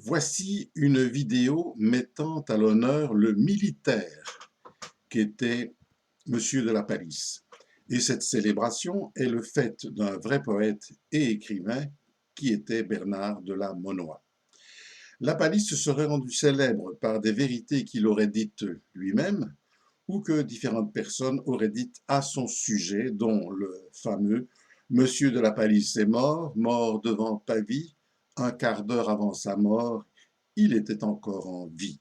Voici une vidéo mettant à l'honneur le militaire qu'était Monsieur de la Palisse. Et cette célébration est le fait d'un vrai poète et écrivain qui était Bernard de la Monnoye. La Palisse se serait rendu célèbre par des vérités qu'il aurait dites lui-même ou que différentes personnes auraient dites à son sujet, dont le fameux Monsieur de la Palisse est mort, mort devant Pavie, un quart d'heure avant sa mort, il était encore en vie.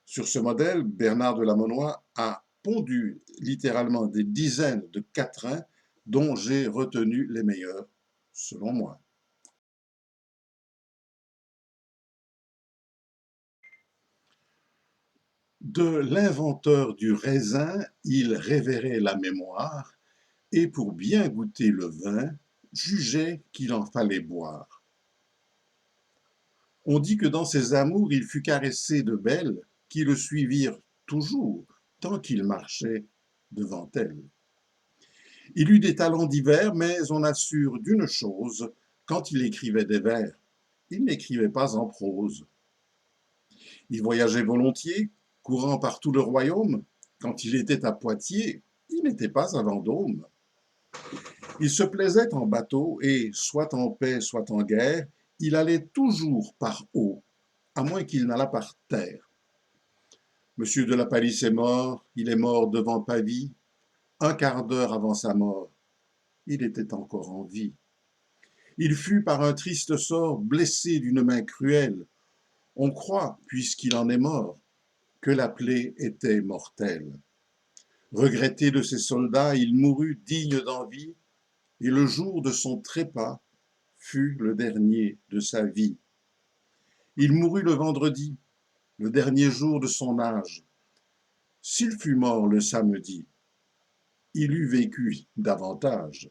Sur ce modèle, Bernard de la Monnoye a pondu littéralement des dizaines de quatrains dont j'ai retenu les meilleurs, selon moi. De l'inventeur du raisin, il révérait la mémoire, et pour bien goûter le vin, jugeait qu'il en fallait boire. On dit que dans ses amours, il fut caressé de belles qui le suivirent toujours tant qu'il marchait devant elles. Il eut des talents divers, mais on assure d'une chose, quand il écrivait des vers, il n'écrivait pas en prose. Il voyageait volontiers, courant par tout le royaume. Quand il était à Poitiers, il n'était pas à Vendôme. Il se plaisait en bateau et, soit en paix, soit en guerre, il allait toujours par eau, à moins qu'il n'allât par terre. Monsieur de la Palisse est mort, il est mort devant Pavie. Un quart d'heure avant sa mort, il était encore en vie. Il fut par un triste sort blessé d'une main cruelle. On croit, puisqu'il en est mort, que la plaie était mortelle. Regretté de ses soldats, il mourut digne d'envie, et le jour de son trépas fut le dernier de sa vie. Il mourut le vendredi, le dernier jour de son âge. S'il fut mort le samedi, il eût vécu davantage.